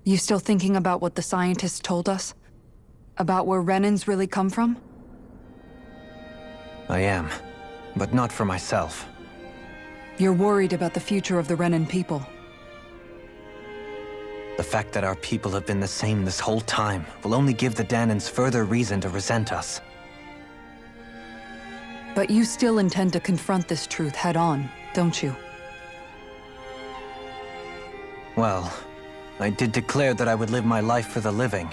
You still thinking about what the scientists told us? About where Renans really come from? I am, but not for myself. You're worried about the future of the Renan people. The fact that our people have been the same this whole time will only give the Dahnans further reason to resent us. But you still intend to confront this truth head-on, don't you? Well, I did declare that I would live my life for the living,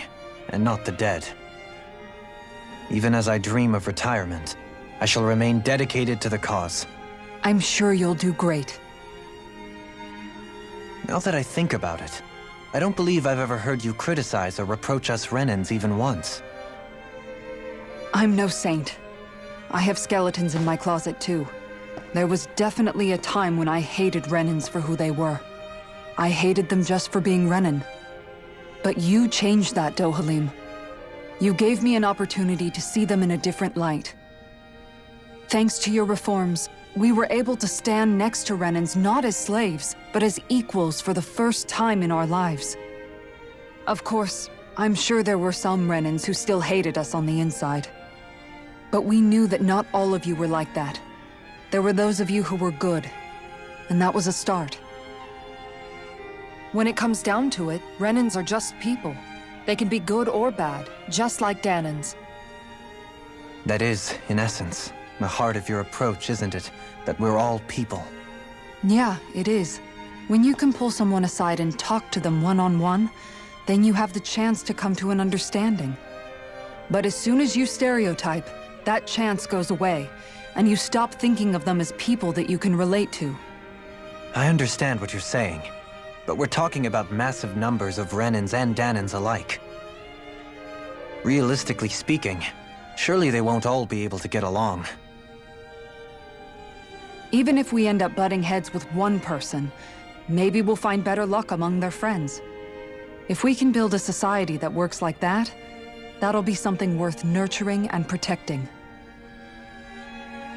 and not the dead. Even as I dream of retirement, I shall remain dedicated to the cause. I'm sure you'll do great. Now that I think about it, I don't believe I've ever heard you criticize or reproach us Renans even once. I'm no saint. I have skeletons in my closet too. There was definitely a time when I hated Renans for who they were. I hated them just for being Renan. But you changed that, Dohalim. You gave me an opportunity to see them in a different light. Thanks to your reforms, we were able to stand next to Renans not as slaves, but as equals for the first time in our lives. Of course, I'm sure there were some Renans who still hated us on the inside. But we knew that not all of you were like that. There were those of you who were good, and that was a start. When it comes down to it, Renans are just people. They can be good or bad, just like Dahnans. That is, in essence, the heart of your approach, isn't it? That we're all people. Yeah, it is. When you can pull someone aside and talk to them one-on-one, then you have the chance to come to an understanding. But as soon as you stereotype, that chance goes away, and you stop thinking of them as people that you can relate to. I understand what you're saying, but we're talking about massive numbers of Renans and Dahnans alike. Realistically speaking, surely they won't all be able to get along. Even if we end up butting heads with one person, maybe we'll find better luck among their friends. If we can build a society that works like that, that'll be something worth nurturing and protecting.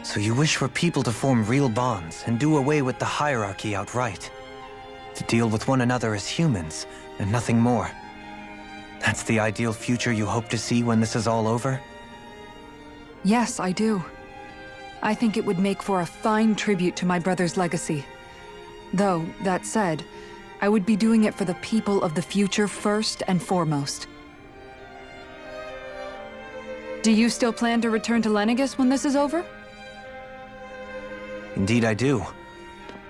So you wish for people to form real bonds and do away with the hierarchy outright? To deal with one another as humans, and nothing more? That's the ideal future you hope to see when this is all over? Yes, I do. I think it would make for a fine tribute to my brother's legacy. Though, that said, I would be doing it for the people of the future first and foremost. Do you still plan to return to Lenegis when this is over? Indeed I do.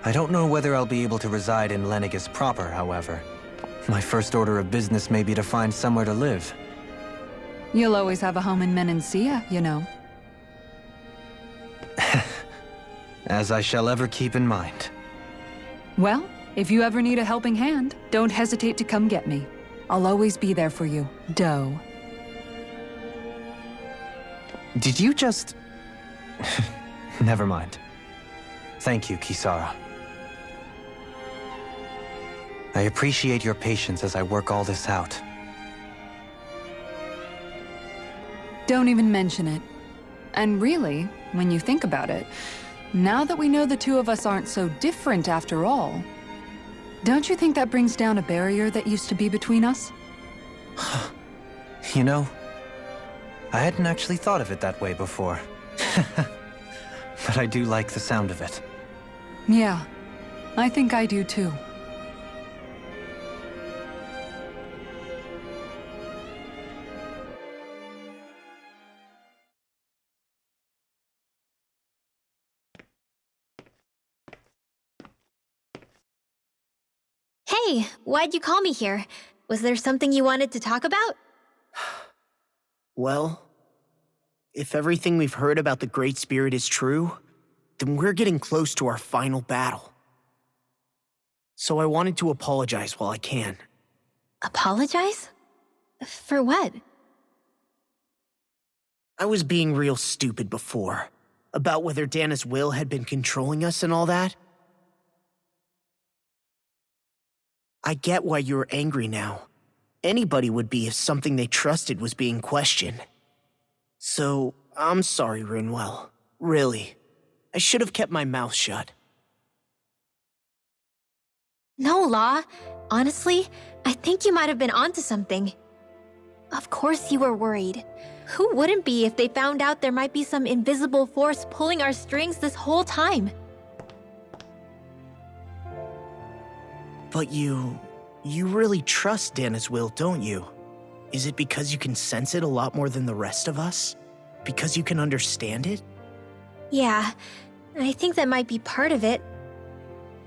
I don't know whether I'll be able to reside in Lenegis proper, however. My first order of business may be to find somewhere to live. You'll always have a home in Menancia, you know. As I shall ever keep in mind. Well, if you ever need a helping hand, don't hesitate to come get me. I'll always be there for you, Doe. Did you just... Never mind. Thank you, Kisara. I appreciate your patience as I work all this out. Don't even mention it. And really, when you think about it, now that we know the two of us aren't so different after all, don't you think that brings down a barrier that used to be between us? You know, I hadn't actually thought of it that way before. But I do like the sound of it. Yeah, I think I do too. Hey, why'd you call me here? Was there something you wanted to talk about? Well, if everything we've heard about the Great Spirit is true, then we're getting close to our final battle. So I wanted to apologize while I can. Apologize? For what? I was being real stupid before, about whether Dana's will had been controlling us and all that. I get why you're angry now. Anybody would be if something they trusted was being questioned. So, I'm sorry, Rinwell. Really. I should have kept my mouth shut. No, Law. Honestly, I think you might have been onto something. Of course you were worried. Who wouldn't be if they found out there might be some invisible force pulling our strings this whole time? But you really trust Dana's will, don't you? Is it because you can sense it a lot more than the rest of us? Because you can understand it? Yeah, I think that might be part of it.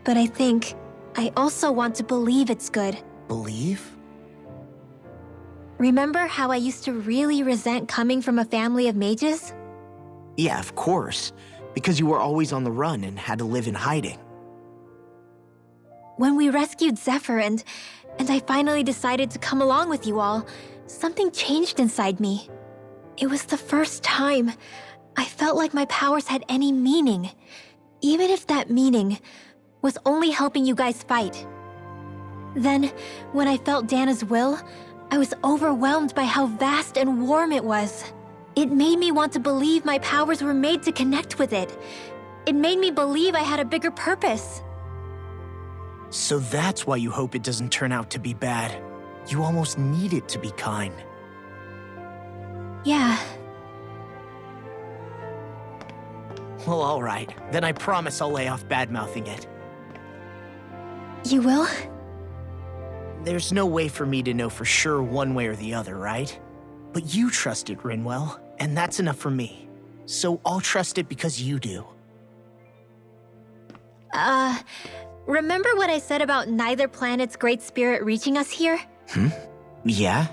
But I also want to believe it's good. Believe? Remember how I used to really resent coming from a family of mages? Yeah, of course. Because you were always on the run and had to live in hiding. When we rescued Zephyr and I finally decided to come along with you all, something changed inside me. It was the first time I felt like my powers had any meaning, even if that meaning was only helping you guys fight. Then, when I felt Dana's will, I was overwhelmed by how vast and warm it was. It made me want to believe my powers were made to connect with it. It made me believe I had a bigger purpose. So that's why you hope it doesn't turn out to be bad. You almost need it to be kind. Yeah. Well, alright. Then I promise I'll lay off bad-mouthing it. You will? There's no way for me to know for sure one way or the other, right? But you trust it, Rinwell, and that's enough for me. So I'll trust it because you do. Remember what I said about neither planet's great spirit reaching us here? Yeah?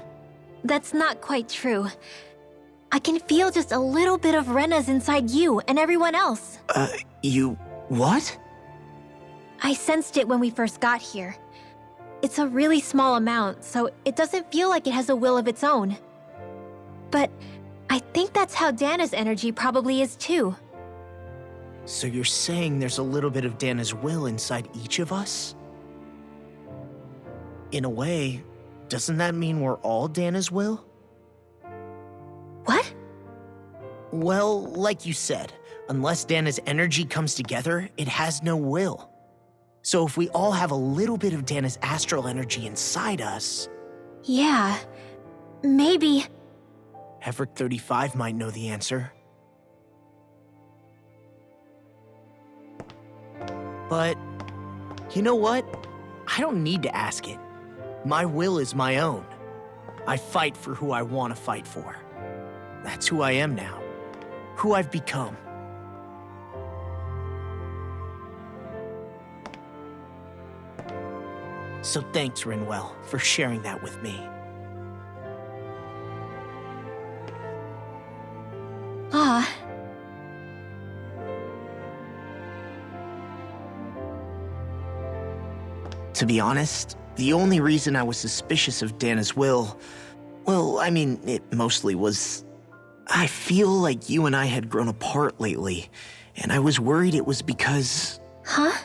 That's not quite true. I can feel just a little bit of Rena's inside you and everyone else. What? I sensed it when we first got here. It's a really small amount, so it doesn't feel like it has a will of its own. But I think that's how Dana's energy probably is too. So you're saying there's a little bit of Dana's will inside each of us? In a way, doesn't that mean we're all Dana's will? What? Well, like you said, unless Dana's energy comes together, it has no will. So if we all have a little bit of Dana's astral energy inside us... Yeah, maybe... Everett 35 might know the answer. But, you know what? I don't need to ask it. My will is my own. I fight for who I want to fight for. That's who I am now. Who I've become. So thanks, Rinwell, for sharing that with me. Ah. To be honest, the only reason I was suspicious of Dana's will, well, I mean, it mostly was... I feel like you and I had grown apart lately, and I was worried it was because... Huh?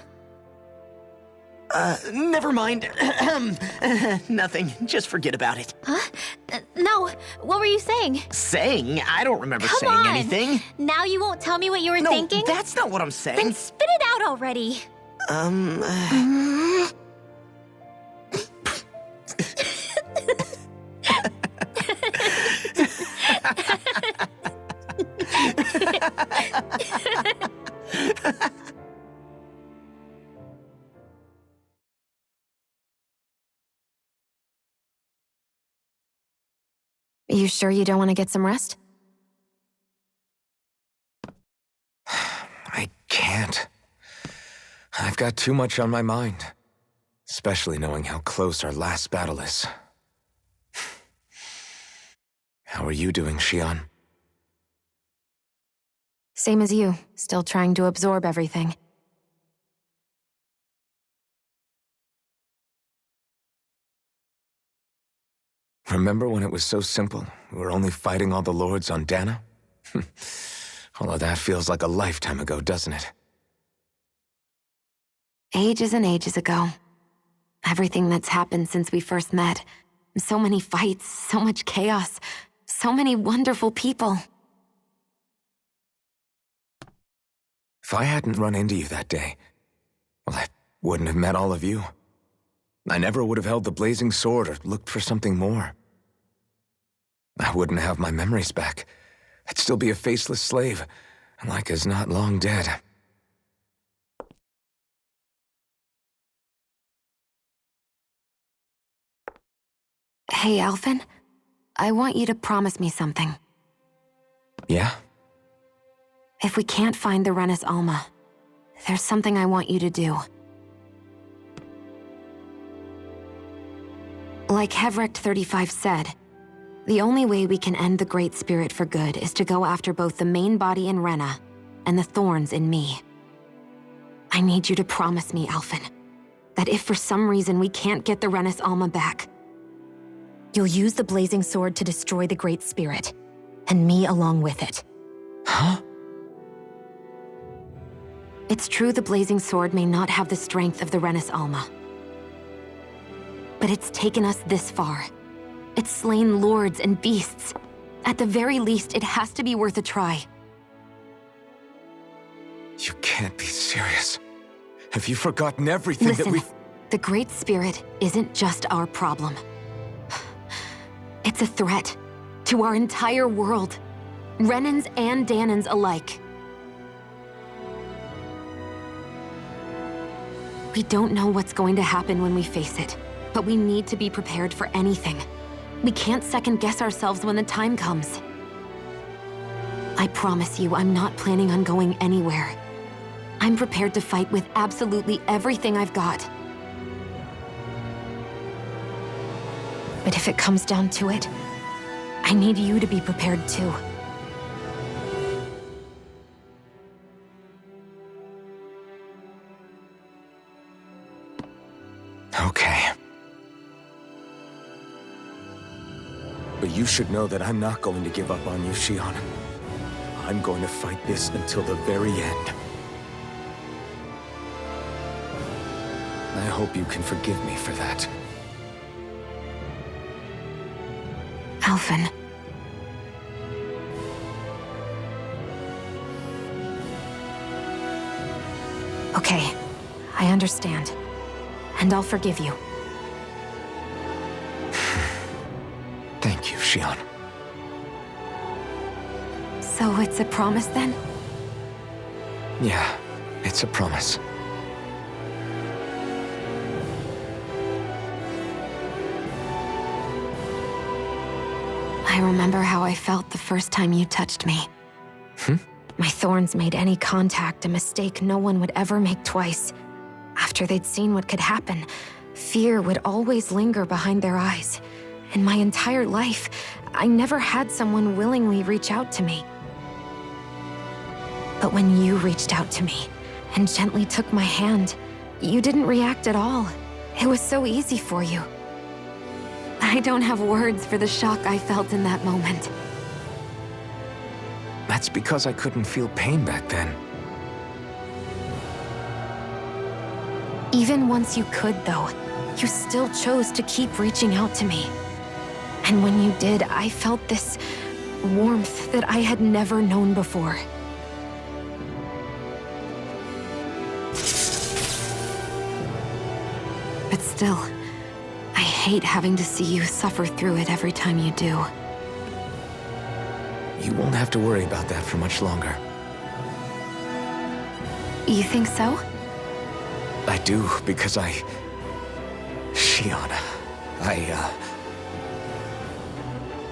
Never mind. Nothing. Just forget about it. Huh? No, what were you saying? Saying? I don't remember Come saying on. anything. Now you won't tell me what you were No, thinking? that's not what I'm saying. Then spit it out already. You sure you don't want to get some rest? I can't. I've got too much on my mind. Especially knowing how close our last battle is. How are you doing, Xion? Same as you, still trying to absorb everything. Remember when it was so simple? We were only fighting all the lords on Dana? Although that feels like a lifetime ago, doesn't it? Ages and ages ago. Everything that's happened since we first met. So many fights, so much chaos, so many wonderful people. If I hadn't run into you that day, well, I wouldn't have met all of you. I never would have held the blazing sword or looked for something more. I wouldn't have my memories back. I'd still be a faceless slave, like as not long dead. Hey, Alphen. I want you to promise me something. Yeah? If we can't find the Renis Alma, there's something I want you to do. Like Hevrecht 35 said, the only way we can end the Great Spirit for good is to go after both the main body in Rena and the thorns in me. I need you to promise me, Alphen, that if for some reason we can't get the Renis Alma back, you'll use the blazing sword to destroy the Great Spirit, and me along with it. Huh? It's true the blazing sword may not have the strength of the Renis Alma. But it's taken us this far. It's slain lords and beasts. At the very least, it has to be worth a try. You can't be serious. Have you forgotten everything Listen, that we've... the Great Spirit isn't just our problem. It's a threat to our entire world. Renans and Dahnans alike. We don't know what's going to happen when we face it, but we need to be prepared for anything. We can't second-guess ourselves when the time comes. I promise you, I'm not planning on going anywhere. I'm prepared to fight with absolutely everything I've got. But if it comes down to it, I need you to be prepared too. Okay. But you should know that I'm not going to give up on you, Shionne. I'm going to fight this until the very end. I hope you can forgive me for that. Alphen. Okay, I understand. And I'll forgive you. Thank you, Shionne. So it's a promise then? Yeah, it's a promise. I remember how I felt the first time you touched me. My thorns made any contact a mistake no one would ever make twice. After they'd seen what could happen, fear would always linger behind their eyes. In my entire life, I never had someone willingly reach out to me. But when you reached out to me and gently took my hand, you didn't react at all. It was so easy for you. I don't have words for the shock I felt in that moment. That's because I couldn't feel pain back then. Even once you could, though, you still chose to keep reaching out to me. And when you did, I felt this warmth that I had never known before. But still, I hate having to see you suffer through it every time you do. You won't have to worry about that for much longer. You think so? I do, because Shionne,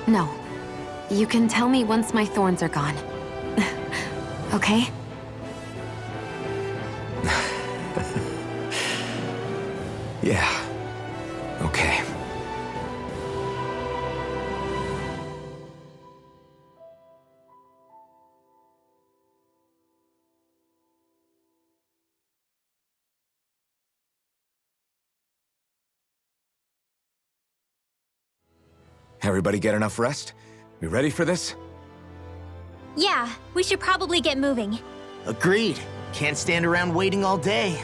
No. You can tell me once my thorns are gone. Okay? Yeah. Okay. Everybody get enough rest? We ready for this? Yeah, we should probably get moving. Agreed. Can't stand around waiting all day.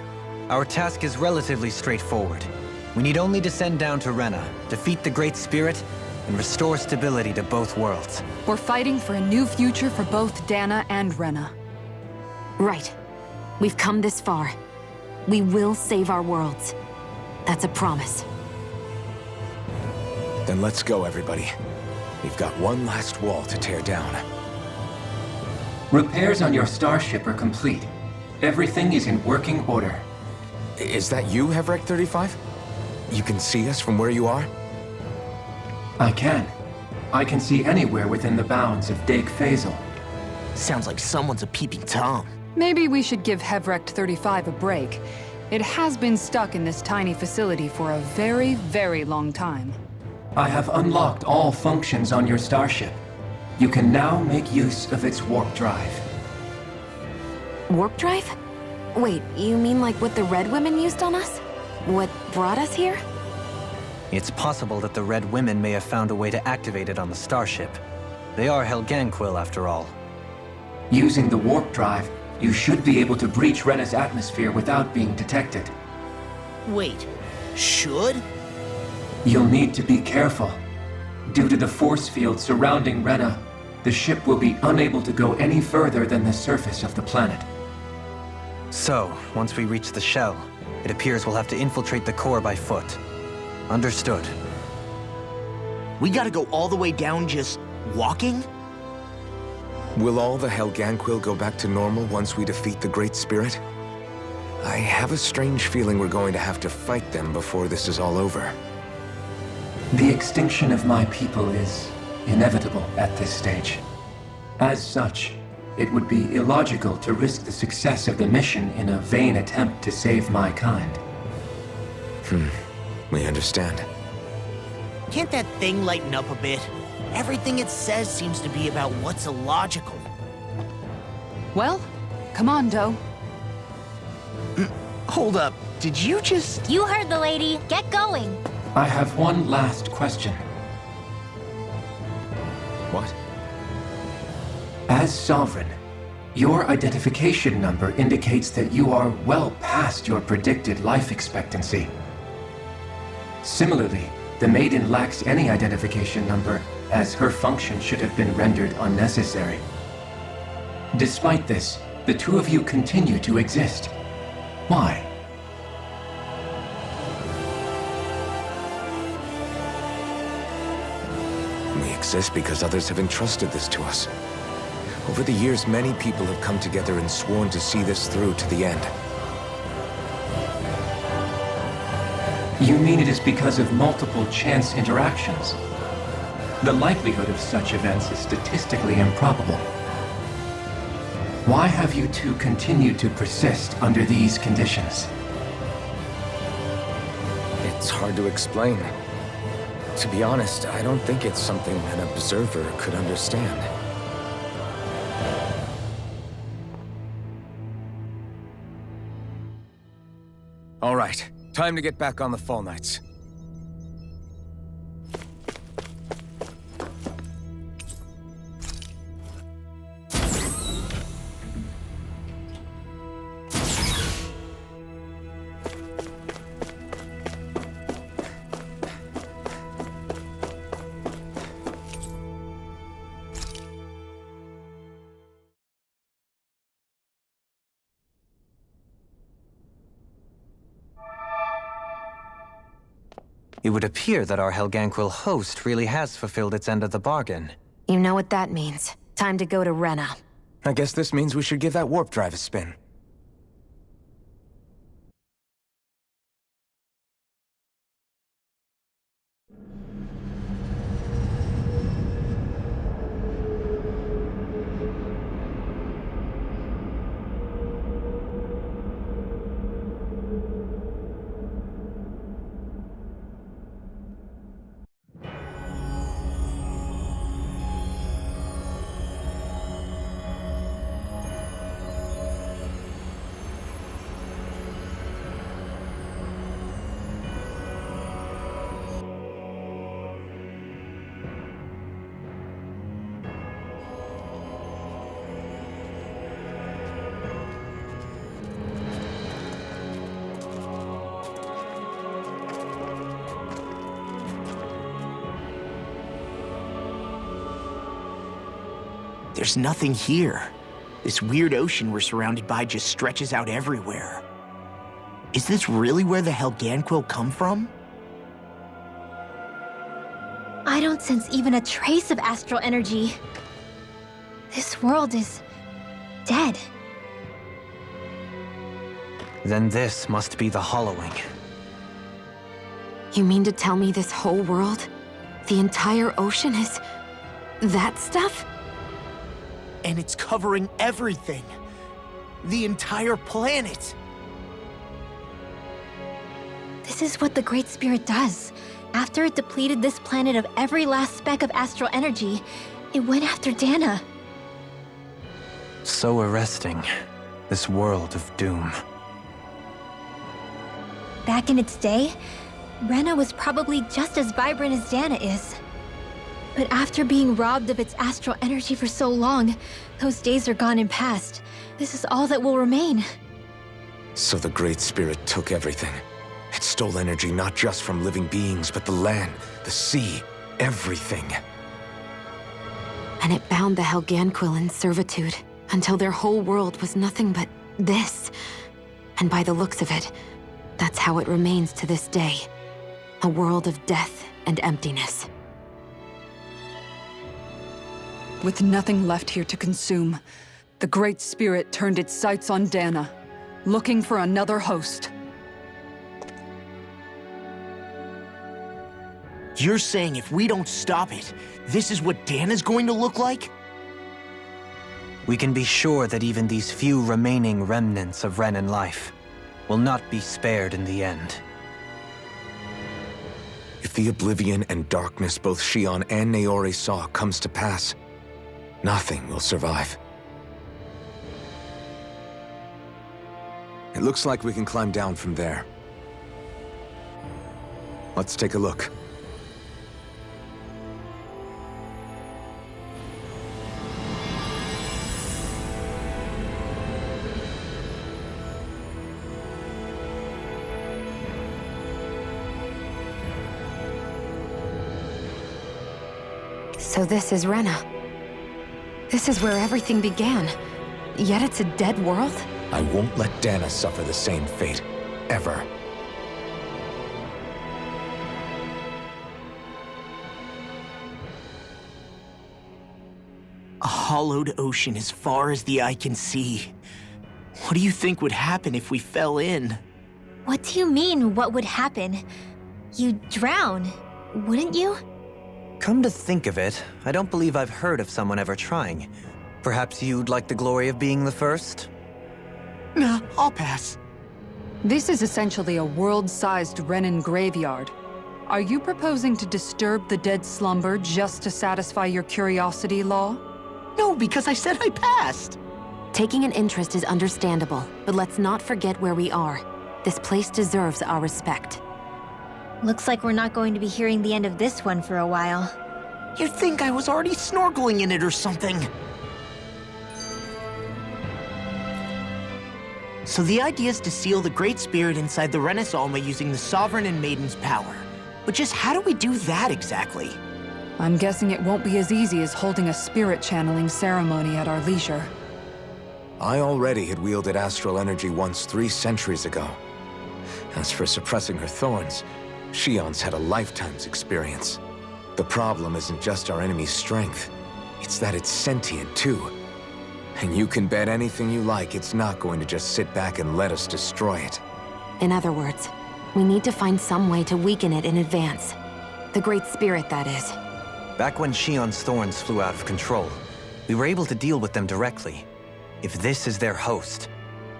Our task is relatively straightforward. We need only descend down to Rena, defeat the Great Spirit, and restore stability to both worlds. We're fighting for a new future for both Dana and Rena. Right. We've come this far. We will save our worlds. That's a promise. Then let's go, everybody. We've got one last wall to tear down. Repairs on your starship are complete. Everything is in working order. Is that you, Hevrek 35? You can see us from where you are? I can. I can see anywhere within the bounds of Dake Faisal. Sounds like someone's a peeping Tom. Maybe we should give Hevrekt 35 a break. It has been stuck in this tiny facility for a very, very long time. I have unlocked all functions on your starship. You can now make use of its warp drive. Warp drive? Wait, you mean like what the Red Women used on us? What brought us here? It's possible that the Red Women may have found a way to activate it on the starship. They are Helganquil, after all. Using the warp drive, you should be able to breach Rena's atmosphere without being detected. Wait, should? You'll need to be careful. Due to the force field surrounding Rena, the ship will be unable to go any further than the surface of the planet. So, once we reach the shell, it appears we'll have to infiltrate the core by foot. Understood. We gotta go all the way down just walking? Will all the Helganquil go back to normal once we defeat the Great Spirit? I have a strange feeling we're going to have to fight them before this is all over. The extinction of my people is inevitable at this stage. As such, it would be illogical to risk the success of the mission in a vain attempt to save my kind. We understand. Can't that thing lighten up a bit? Everything it says seems to be about what's illogical. Well, come on, Doe. Hold up, did you just... You heard the lady. Get going. I have one last question. What? As Sovereign, your identification number indicates that you are well past your predicted life expectancy. Similarly, the Maiden lacks any identification number, as her function should have been rendered unnecessary. Despite this, the two of you continue to exist. Why? We exist because others have entrusted this to us. Over the years, many people have come together and sworn to see this through to the end. You mean it is because of multiple chance interactions? The likelihood of such events is statistically improbable. Why have you two continued to persist under these conditions? It's hard to explain. To be honest, I don't think it's something an observer could understand. All right, time to get back on the Fall Knights. It would appear that our Helganquil host really has fulfilled its end of the bargain. You know what that means. Time to go to Rena. I guess this means we should give that warp drive a spin. There's nothing here. This weird ocean we're surrounded by just stretches out everywhere. Is this really where the Helganquil come from? I don't sense even a trace of astral energy. This world is dead. Then this must be the Hollowing. You mean to tell me this whole world, the entire ocean is that stuff? And it's covering everything. The entire planet. This is what the Great Spirit does. After it depleted this planet of every last speck of astral energy, it went after Dana. So arresting. This world of doom. Back in its day, Rena was probably just as vibrant as Dana is. But after being robbed of its astral energy for so long, those days are gone and past. This is all that will remain. So the Great Spirit took everything. It stole energy not just from living beings, but the land, the sea, everything. And it bound the Helganquil in servitude until their whole world was nothing but this. And by the looks of it, that's how it remains to this day. A world of death and emptiness. With nothing left here to consume, the Great Spirit turned its sights on Dana, looking for another host. You're saying if we don't stop it, this is what Dana's going to look like? We can be sure that even these few remaining remnants of Renan life will not be spared in the end. If the oblivion and darkness both Shion and Naori saw comes to pass, nothing will survive. It looks like we can climb down from there. Let's take a look. So this is Rena. This is where everything began. Yet it's a dead world? I won't let Dana suffer the same fate. Ever. A hollowed ocean as far as the eye can see. What do you think would happen if we fell in? What do you mean, what would happen? You'd drown, wouldn't you? Come to think of it, I don't believe I've heard of someone ever trying. Perhaps you'd like the glory of being the first? Nah, I'll pass. This is essentially a world-sized Renan graveyard. Are you proposing to disturb the dead slumber just to satisfy your curiosity, Law? No, because I said I passed. Taking an interest is understandable, but let's not forget where we are. This place deserves our respect. Looks like we're not going to be hearing the end of this one for a while. You'd think I was already snorkeling in it or something. So the idea is to seal the Great Spirit inside the Renis Alma using the Sovereign and Maiden's power. But just how do we do that exactly? I'm guessing it won't be as easy as holding a spirit channeling ceremony at our leisure. I already had wielded astral energy once 3 centuries ago. As for suppressing her thorns, Shion's had a lifetime's experience. The problem isn't just our enemy's strength. It's that it's sentient, too. And you can bet anything you like it's not going to just sit back and let us destroy it. In other words, we need to find some way to weaken it in advance. The Great Spirit, that is. Back when Shion's thorns flew out of control, we were able to deal with them directly. If this is their host,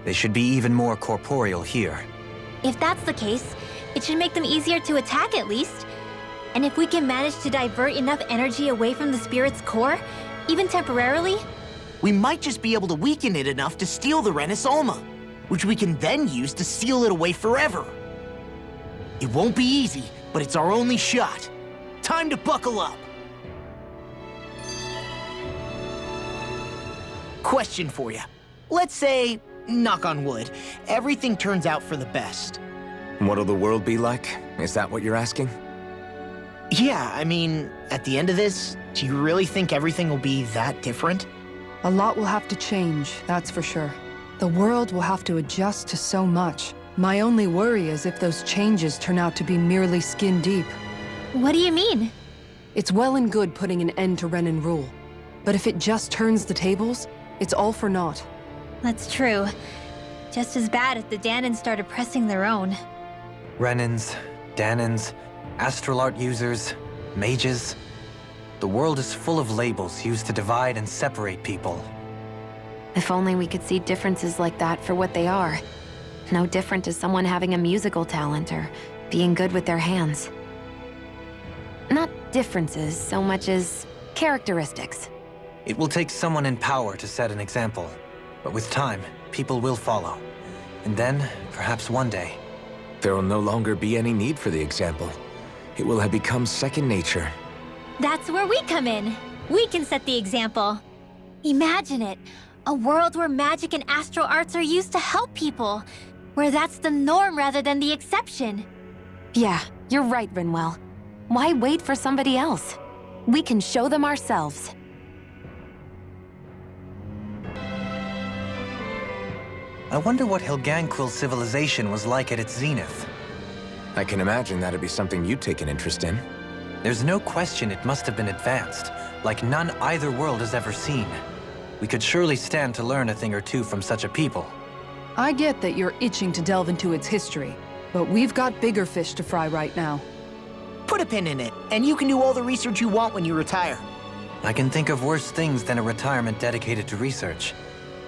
they should be even more corporeal here. If that's the case, it should make them easier to attack at least. And if we can manage to divert enough energy away from the spirit's core, even temporarily, We might just be able to weaken it enough to steal the Renis Alma, which we can then use to seal it away forever. It won't be easy, but it's our only shot. Time to buckle up. Question for you. Let's say, knock on wood, everything turns out for the best. What'll the world be like? Is that what you're asking? Yeah, I mean, at the end of this, do you really think everything will be that different? A lot will have to change, that's for sure. The world will have to adjust to so much. My only worry is if those changes turn out to be merely skin deep. What do you mean? It's well and good putting an end to Renan rule. But if it just turns the tables, it's all for naught. That's true. Just as bad if the Danans started pressing their own. Renans, Danans, astral art users, mages. The world is full of labels used to divide and separate people. If only we could see differences like that for what they are. No different to someone having a musical talent or being good with their hands. Not differences so much as characteristics. It will take someone in power to set an example. But with time, people will follow. And then, perhaps one day... There will no longer be any need for the example. It will have become second nature. That's where we come in. We can set the example. Imagine it. A world where magic and astral arts are used to help people. Where that's the norm rather than the exception. Yeah, you're right, Rinwell. Why wait for somebody else? We can show them ourselves. I wonder what Helganquil civilization was like at its zenith. I can imagine that'd be something you'd take an interest in. There's no question it must have been advanced, like none either world has ever seen. We could surely stand to learn a thing or two from such a people. I get that you're itching to delve into its history, but we've got bigger fish to fry right now. Put a pin in it, and you can do all the research you want when you retire. I can think of worse things than a retirement dedicated to research.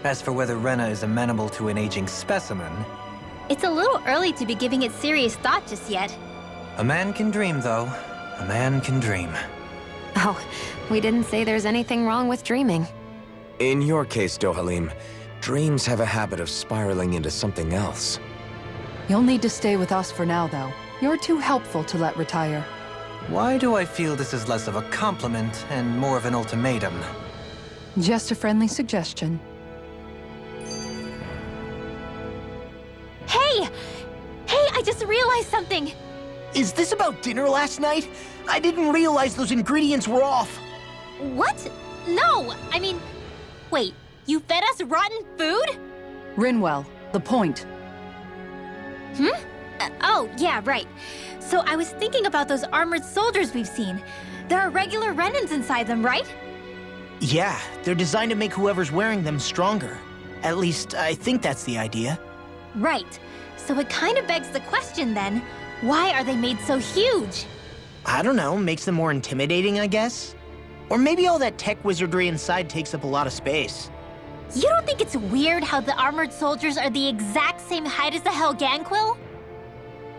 As for whether Rena is amenable to an aging specimen... It's a little early to be giving it serious thought just yet. A man can dream, though. A man can dream. Oh, we didn't say there's anything wrong with dreaming. In your case, Dohalim, dreams have a habit of spiraling into something else. You'll need to stay with us for now, though. You're too helpful to let retire. Why do I feel this is less of a compliment and more of an ultimatum? Just a friendly suggestion. Hey! Hey, I just realized something! Is this about dinner last night? I didn't realize those ingredients were off. What? No, I mean... Wait, you fed us rotten food? Rinwell, the point. Oh, yeah, right. So I was thinking about those armored soldiers we've seen. There are regular Renans inside them, right? Yeah, they're designed to make whoever's wearing them stronger. At least, I think that's the idea. Right. So it kind of begs the question then, why are they made so huge? I don't know, makes them more intimidating, I guess? Or maybe all that tech wizardry inside takes up a lot of space. You don't think it's weird how the armored soldiers are the exact same height as the Helganquil?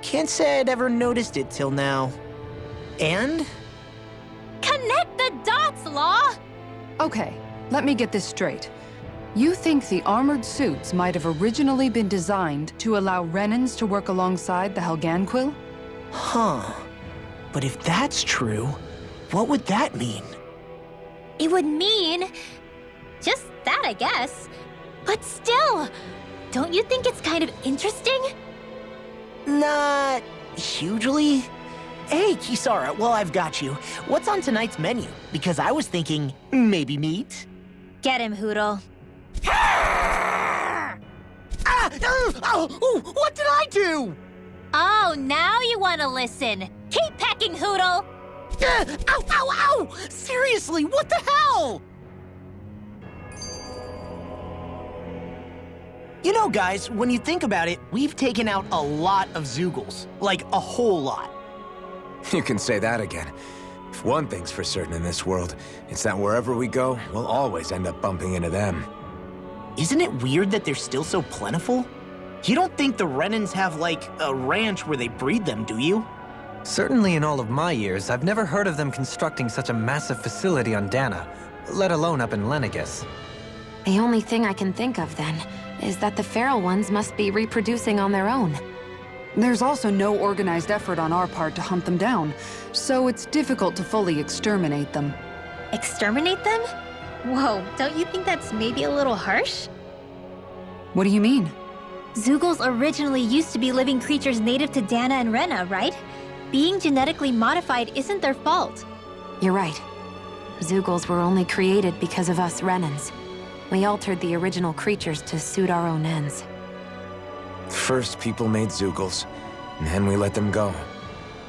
Can't say I'd ever noticed it till now. And? Connect the dots, Law! Okay, let me get this straight. You think the armored suits might have originally been designed to allow Renans to work alongside the Helganquil? Huh. But if that's true, what would that mean? It would mean... just that, I guess. But still, don't you think it's kind of interesting? Not hugely. Hey, Kisara, while I've got you, what's on tonight's menu? Because I was thinking, maybe meat? Get him, Hootle. What did I do? Oh, now you want to listen. Keep pecking, Hootle! Ow! Seriously, what the hell? You know, guys, when you think about it, we've taken out a lot of Zeugles. Like, a whole lot. You can say that again. If one thing's for certain in this world, it's that wherever we go, we'll always end up bumping into them. Isn't it weird that they're still so plentiful? You don't think the Renans have, like, a ranch where they breed them, do you? Certainly in all of my years, I've never heard of them constructing such a massive facility on Dana, let alone up in Lenegis. The only thing I can think of, then, is that the feral ones must be reproducing on their own. There's also no organized effort on our part to hunt them down, so it's difficult to fully exterminate them. Exterminate them? Whoa, don't you think that's maybe a little harsh? What do you mean? Zeugles originally used to be living creatures native to Dana and Rena, right? Being genetically modified isn't their fault. You're right. Zeugles were only created because of us Renans. We altered the original creatures to suit our own ends. First, people made Zeugles, and then we let them go.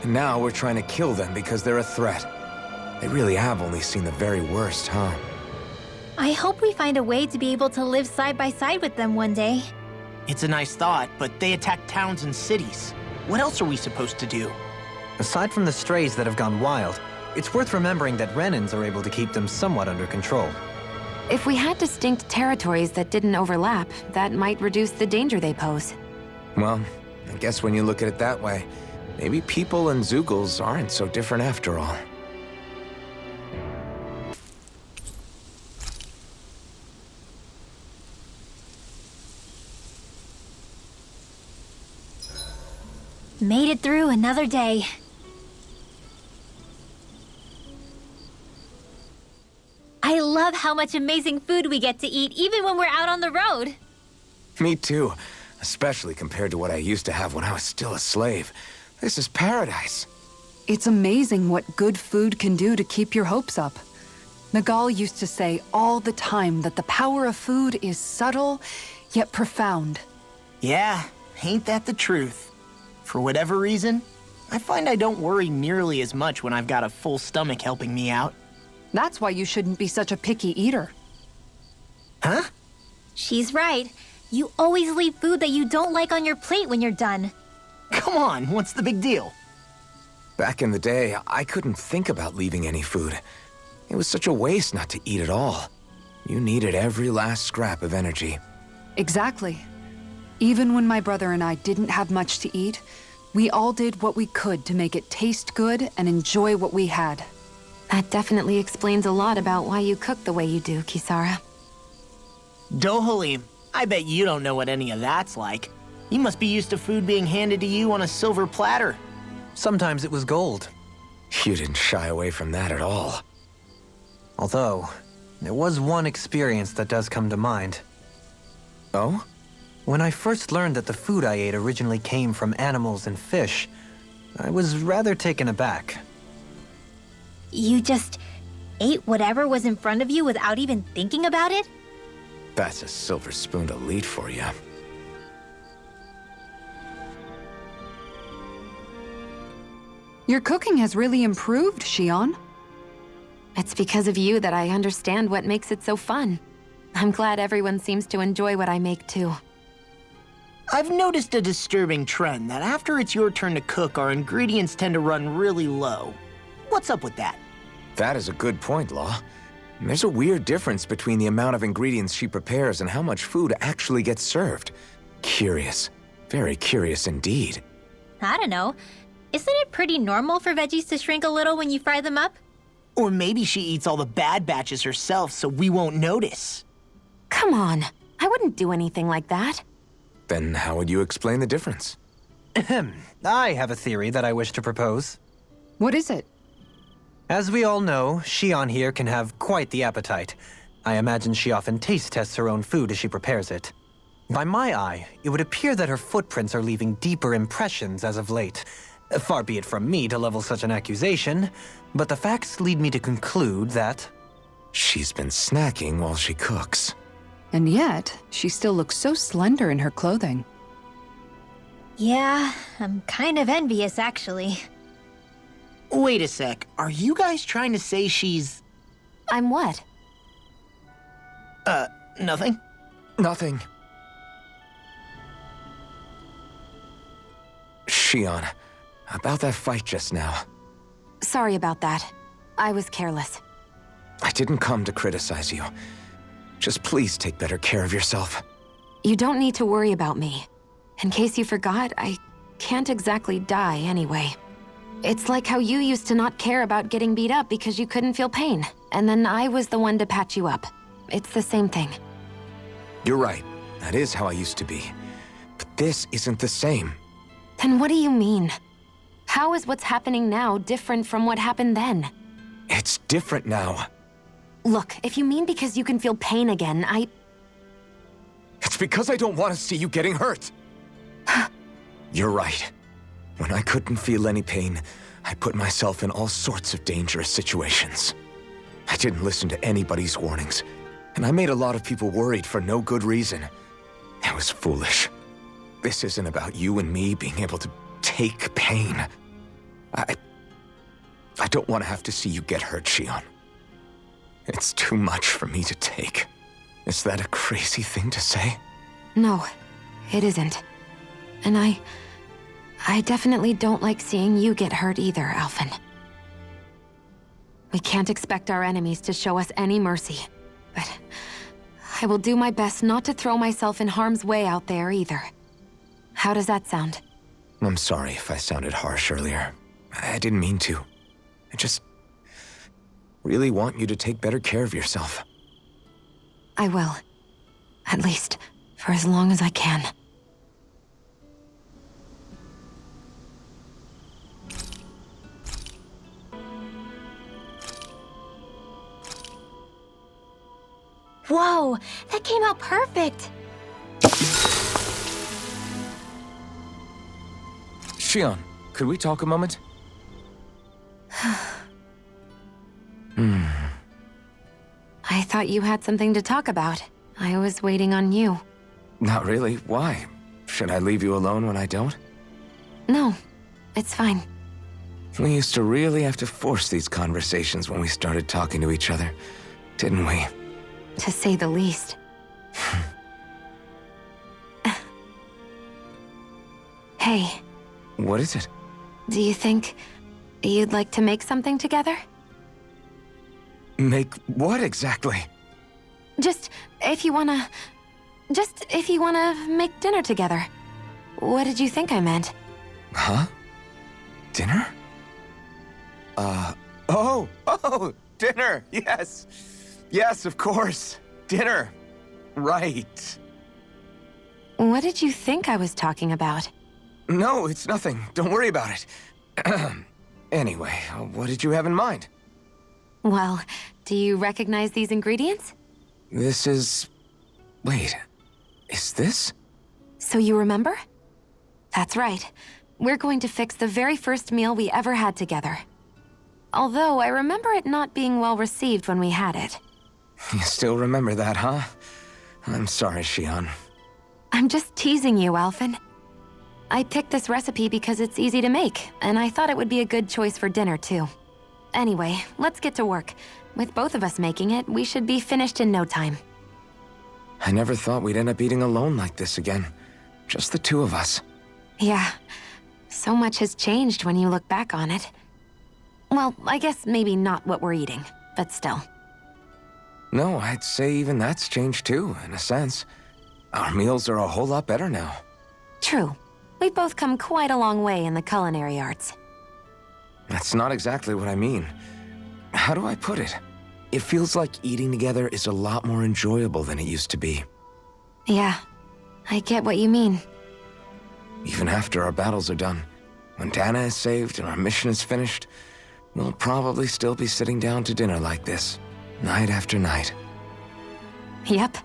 And now we're trying to kill them because they're a threat. They really have only seen the very worst, huh? I hope we find a way to be able to live side by side with them one day. It's a nice thought, but they attack towns and cities. What else are we supposed to do? Aside from the strays that have gone wild, it's worth remembering that Renans are able to keep them somewhat under control. If we had distinct territories that didn't overlap, that might reduce the danger they pose. Well, I guess when you look at it that way, maybe people and Zeugles aren't so different after all. Made it through another day. I love how much amazing food we get to eat even when we're out on the road. Me too, especially compared to what I used to have when I was still a slave. This is paradise. It's amazing what good food can do to keep your hopes up. Nagal used to say all the time that the power of food is subtle, yet profound. Yeah, ain't that the truth? For whatever reason, I find I don't worry nearly as much when I've got a full stomach helping me out. That's why you shouldn't be such a picky eater. Huh? She's right. You always leave food that you don't like on your plate when you're done. Come on, what's the big deal? Back in the day, I couldn't think about leaving any food. It was such a waste not to eat at all. You needed every last scrap of energy. Exactly. Even when my brother and I didn't have much to eat, we all did what we could to make it taste good and enjoy what we had. That definitely explains a lot about why you cook the way you do, Kisara. Dohalim, I bet you don't know what any of that's like. You must be used to food being handed to you on a silver platter. Sometimes it was gold. You didn't shy away from that at all. Although, there was one experience that does come to mind. Oh? When I first learned that the food I ate originally came from animals and fish, I was rather taken aback. You just ate whatever was in front of you without even thinking about it? That's a silver-spooned elite for you. Your cooking has really improved, Shion. It's because of you that I understand what makes it so fun. I'm glad everyone seems to enjoy what I make too. I've noticed a disturbing trend that after it's your turn to cook, our ingredients tend to run really low. What's up with that? That is a good point, Law. There's a weird difference between the amount of ingredients she prepares and how much food actually gets served. Curious. Very curious indeed. I don't know. Isn't it pretty normal for veggies to shrink a little when you fry them up? Or maybe she eats all the bad batches herself so we won't notice. Come on, I wouldn't do anything like that. Then how would you explain the difference? Ahem. I have a theory that I wish to propose. What is it? As we all know, Shion here can have quite the appetite. I imagine she often taste tests her own food as she prepares it. By my eye, it would appear that her footprints are leaving deeper impressions as of late. Far be it from me to level such an accusation, but the facts lead me to conclude that... She's been snacking while she cooks. And yet, she still looks so slender in her clothing. Yeah, I'm kind of envious actually. Wait a sec, are you guys trying to say she's... I'm what? Nothing? Nothing. Shion, about that fight just now. Sorry about that. I was careless. I didn't come to criticize you. Just please take better care of yourself. You don't need to worry about me. In case you forgot, I can't exactly die anyway. It's like how you used to not care about getting beat up because you couldn't feel pain, and then I was the one to patch you up. It's the same thing. You're right. That is how I used to be. But this isn't the same. Then what do you mean? How is what's happening now different from what happened then? It's different now. Look, if you mean because you can feel pain again, It's because I don't want to see you getting hurt. You're right. When I couldn't feel any pain, I put myself in all sorts of dangerous situations. I didn't listen to anybody's warnings, and I made a lot of people worried for no good reason. It was foolish. This isn't about you and me being able to take pain. I don't want to have to see you get hurt, Shion. It's too much for me to take. Is that a crazy thing to say? No, it isn't. And I definitely don't like seeing you get hurt either, Alphen. We can't expect our enemies to show us any mercy, but I will do my best not to throw myself in harm's way out there either. How does that sound? I'm sorry if I sounded harsh earlier. I didn't mean to. I just really want you to take better care of yourself. I will. At least, for as long as I can. Whoa, that came out perfect! Shion, could we talk a moment? I thought you had something to talk about. I was waiting on you. Not really. Why? Should I leave you alone when I don't? No, it's fine. We used to really have to force these conversations when we started talking to each other, didn't we? To say the least. Hey, What is it? do you think you'd like to make something together? Make what exactly? Just if you wanna make dinner together. What did you think I meant? Huh? Dinner? Oh, dinner! Yes! Yes, of course! Dinner! Right. What did you think I was talking about? No, it's nothing. Don't worry about it. Anyway, what did you have in mind? Well, do you recognize these ingredients? This is... Wait, is this? So you remember? That's right. We're going to fix the very first meal we ever had together. Although I remember it not being well received when we had it. You still remember that, huh? I'm sorry, Shion. I'm just teasing you, Alphen. I picked this recipe because it's easy to make, and I thought it would be a good choice for dinner, too. Anyway, let's get to work. With both of us making it, we should be finished in no time. I never thought we'd end up eating alone like this again. Just the two of us. Yeah, so much has changed when you look back on it. Well, I guess maybe not what we're eating, but still. No, I'd say even that's changed too, in a sense. Our meals are a whole lot better now. True. We've both come quite a long way in the culinary arts. That's not exactly what I mean. How do I put it? It feels like eating together is a lot more enjoyable than it used to be. Yeah, I get what you mean. Even after our battles are done, when Dana is saved and our mission is finished, we'll probably still be sitting down to dinner like this, night after night. Yep,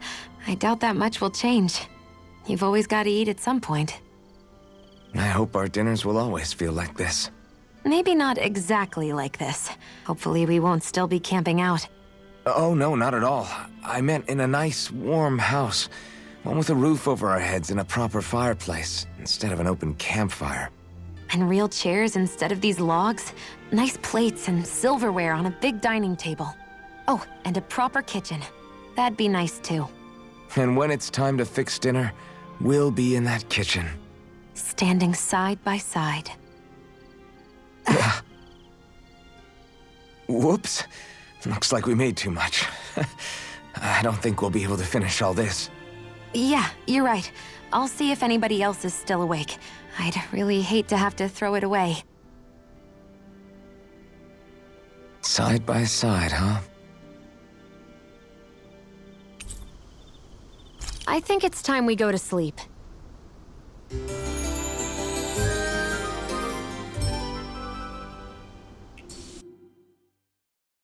I doubt that much will change. You've always got to eat at some point. I hope our dinners will always feel like this. Maybe not exactly like this. Hopefully we won't still be camping out. Oh, no, not at all. I meant in a nice, warm house. One with a roof over our heads and a proper fireplace, instead of an open campfire. And real chairs instead of these logs. Nice plates and silverware on a big dining table. Oh, and a proper kitchen. That'd be nice too. And when it's time to fix dinner, we'll be in that kitchen. Standing side by side. Whoops. Looks like we made too much. I don't think we'll be able to finish all this. Yeah, you're right. I'll see if anybody else is still awake. I'd really hate to have to throw it away. Side by side, huh? I think it's time we go to sleep.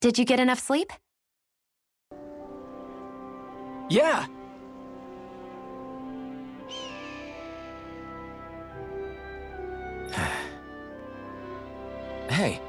Did you get enough sleep? Yeah! Hey.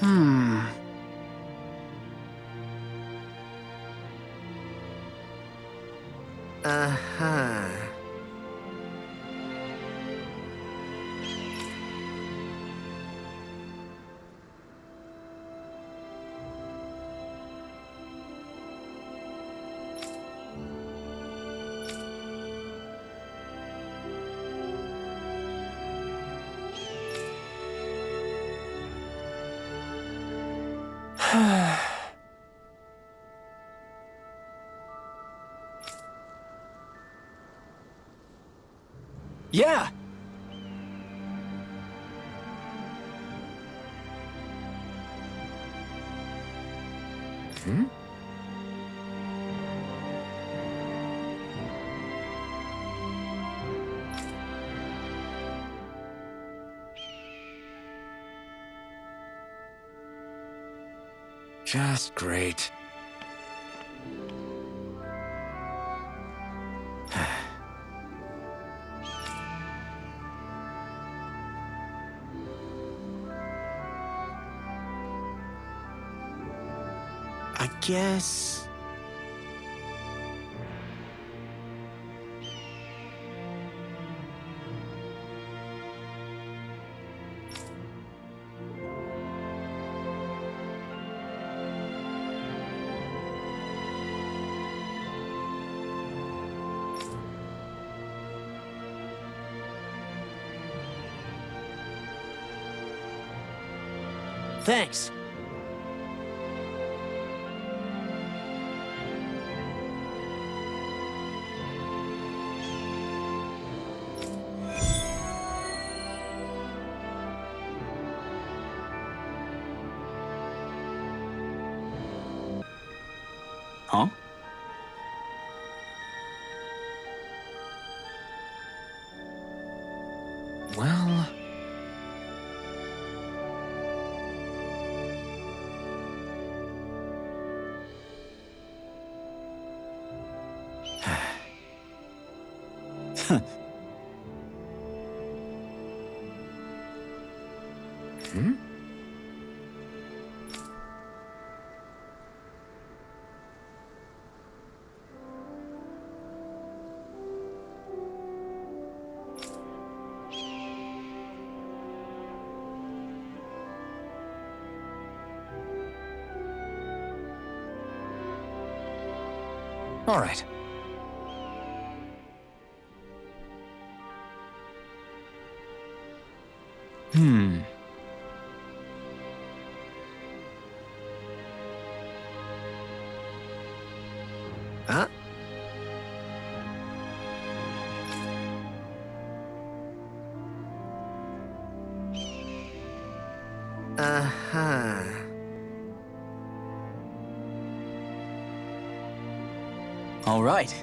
Uh-huh. Yeah! Just great. I guess... Thanks. Huh? Well... Hmm? All right. Huh? Uh-huh. All right.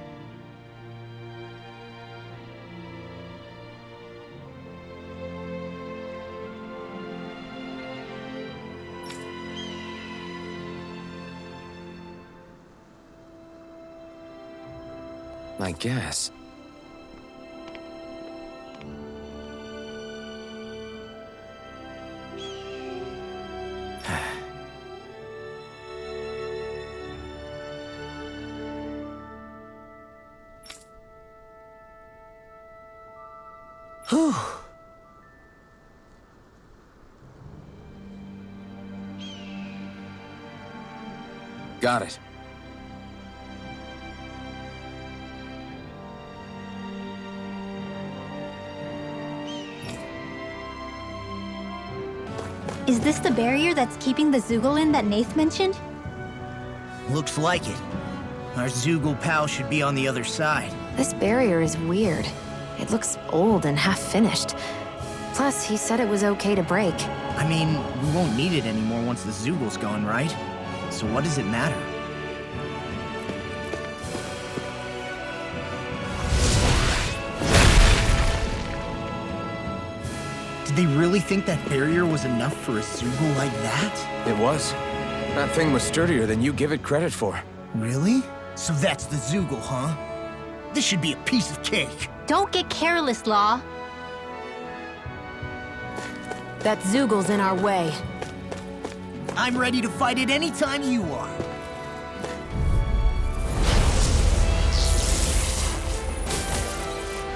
I guess. Whew. Got it. Is this the barrier that's keeping the Zoogle in that Nath mentioned? Looks like it. Our Zoogle pal should be on the other side. This barrier is weird. It looks old and half-finished. Plus, he said it was okay to break. I mean, we won't need it anymore once the Zoogle's gone, right? So what does it matter? Did they really think that barrier was enough for a Zoogle like that? It was. That thing was sturdier than you give it credit for. Really? So that's the Zoogle, huh? This should be a piece of cake. Don't get careless, Law. That Zoogle's in our way. I'm ready to fight it anytime you are.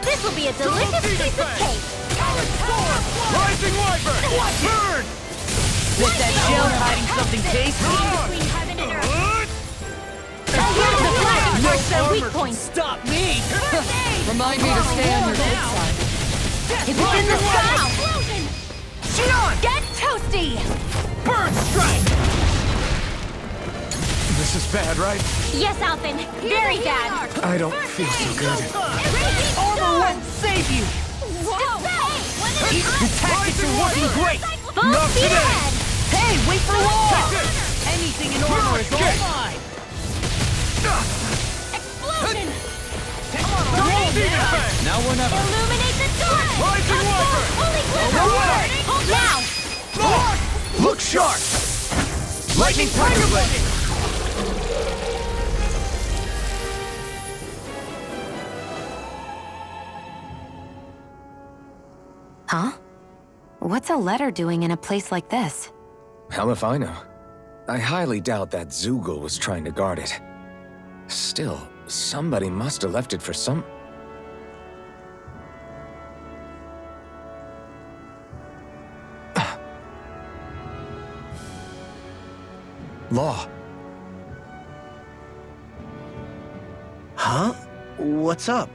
This will be a delicious piece of cake! Rising Wyvern! Burn! Bet that shell's hiding something tasty. Between heaven and earth! No Here's the flag marks their armor weak can points! stop me. Remind me to stay on your good side. It's in the sky! Xion! Get toasty! Bird strike! This is bad, right? Yes, Alphen. Very bad. I don't feel so good. Armor won't save you. Your tactics are working great. Full speed ahead! Hey, wait for law. Anything in armor is all mine. Explosion! Now or never. Illuminate the door! Rising Wyvern! Holy quiver! Hold now! Look sharp! Lightning Tiger Blade! Huh? What's a letter doing in a place like this? Hell if I know. I highly doubt that Zoogle was trying to guard it. Still, somebody must have left it for some... Law. Huh? What's up?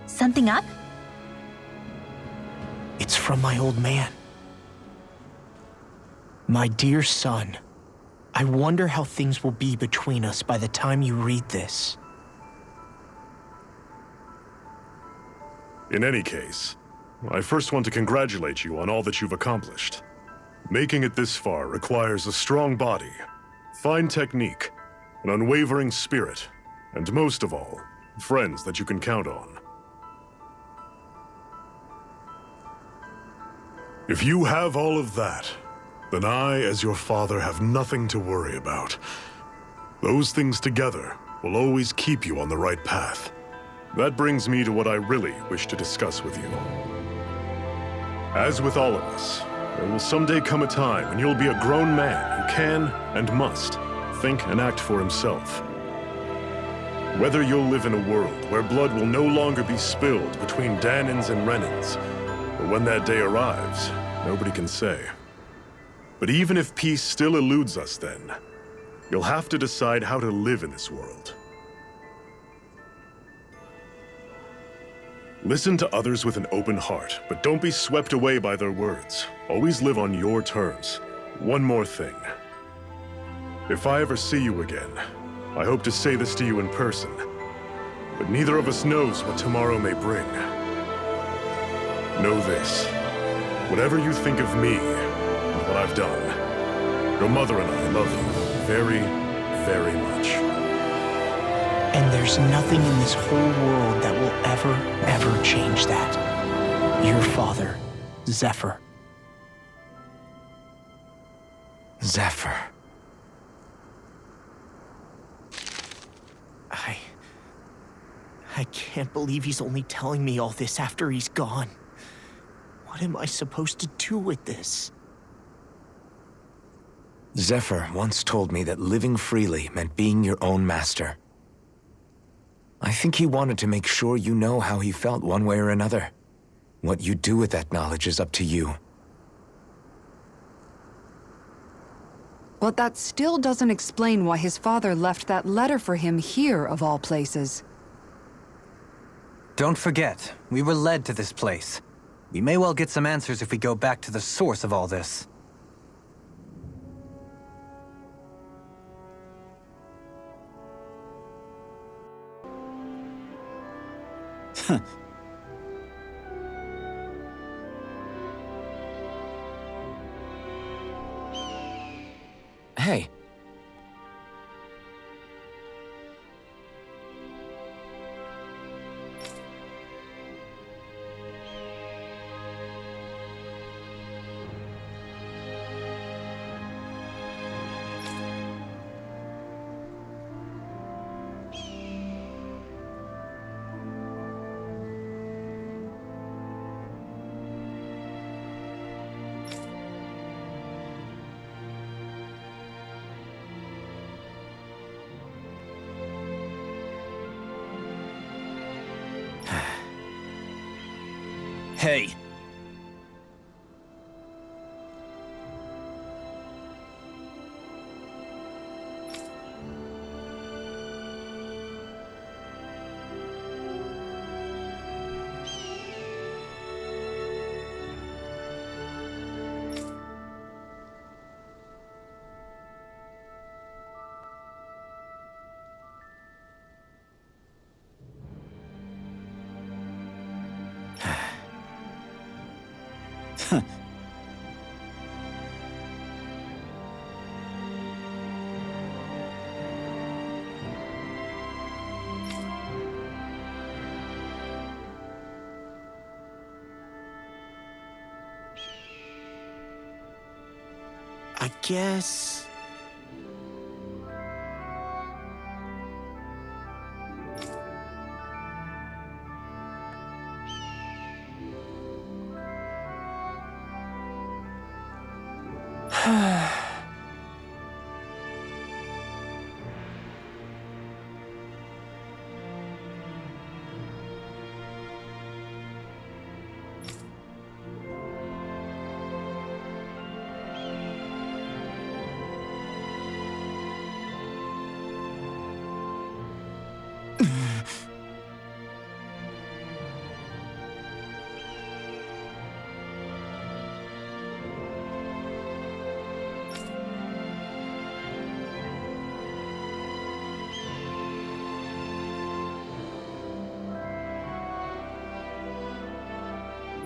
Something up? It's from my old man. My dear son, I wonder how things will be between us by the time you read this. In any case, I first want to congratulate you on all that you've accomplished. Making it this far requires a strong body, fine technique, an unwavering spirit, and most of all, friends that you can count on. If you have all of that, then I, as your father, have nothing to worry about. Those things together will always keep you on the right path. That brings me to what I really wish to discuss with you. As with all of us, there will someday come a time when you'll be a grown man who can and must think and act for himself. Whether you'll live in a world where blood will no longer be spilled between Dahnans and Renans, or when that day arrives, nobody can say. But even if peace still eludes us then, you'll have to decide how to live in this world. Listen to others with an open heart, but don't be swept away by their words. Always live on your terms. One more thing. If I ever see you again, I hope to say this to you in person, but neither of us knows what tomorrow may bring. Know this. Whatever you think of me and what I've done, your mother and I love you very, very much. And there's nothing in this whole world that will ever change that. Your father, Zephyr. Zephyr. I can't believe he's only telling me all this after he's gone. What am I supposed to do with this? Zephyr once told me that living freely meant being your own master. I think he wanted to make sure you know how he felt one way or another. What you do with that knowledge is up to you. But that still doesn't explain why his father left that letter for him here, of all places. Don't forget, we were led to this place. We may well get some answers if we go back to the source of all this. Hey. Hey. I guess...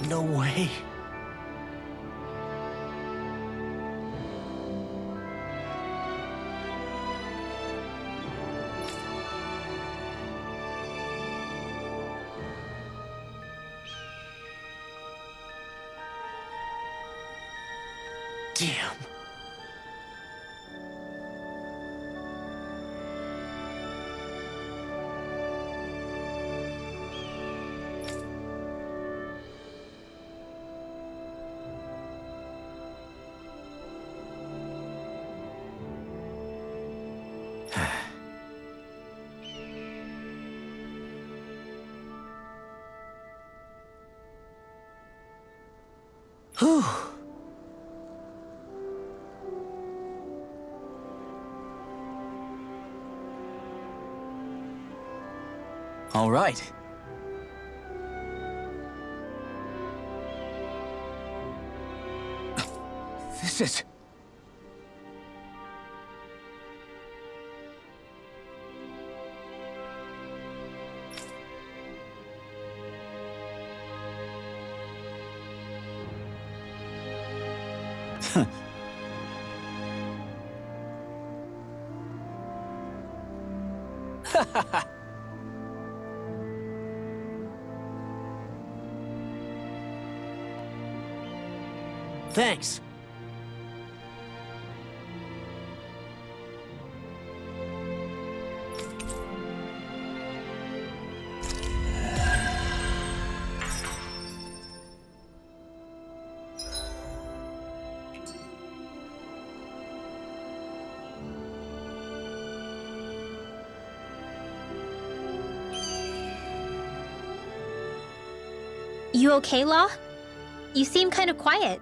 No way. Damn. Whew. All right. This is... Thanks. You okay, Law? You seem kind of quiet.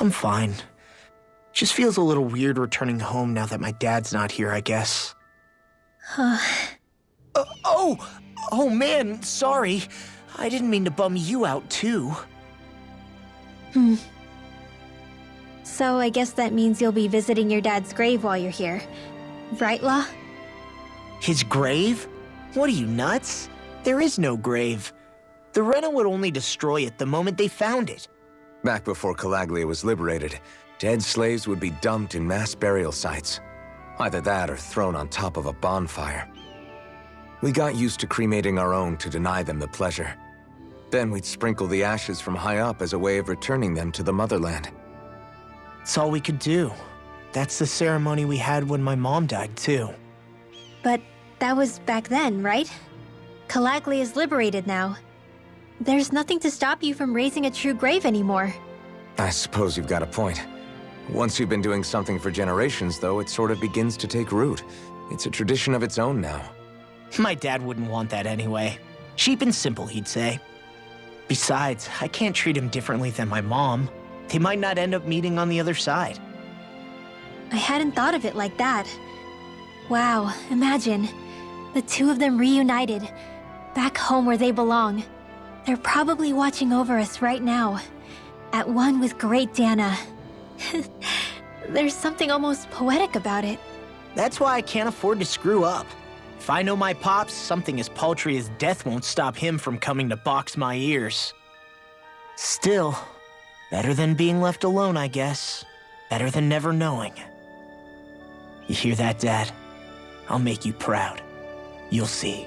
I'm fine. Just feels a little weird returning home now that my dad's not here, I guess. Oh man, sorry. I didn't mean to bum you out too. So I guess that means you'll be visiting your dad's grave while you're here. Right, Law? His grave? What are you, nuts? There is no grave. The Rena would only destroy it the moment they found it. Back before Calaglia was liberated, dead slaves would be dumped in mass burial sites. Either that or thrown on top of a bonfire. We got used to cremating our own to deny them the pleasure. Then we'd sprinkle the ashes from high up as a way of returning them to the motherland. It's all we could do. That's the ceremony we had when my mom died, too. But that was back then, right? Calaglia is liberated now. There's nothing to stop you from raising a true grave anymore. I suppose you've got a point. Once you've been doing something for generations, though, it sort of begins to take root. It's a tradition of its own now. My dad wouldn't want that anyway. Cheap and simple, he'd say. Besides, I can't treat him differently than my mom. They might not end up meeting on the other side. I hadn't thought of it like that. Wow, imagine. The two of them reunited, back home where they belong. They're probably watching over us right now, at one with great Dana. There's something almost poetic about it. That's why I can't afford to screw up. If I know my pops, something as paltry as death won't stop him from coming to box my ears. Still, better than being left alone, I guess. Better than never knowing. You hear that, Dad? I'll make you proud. You'll see.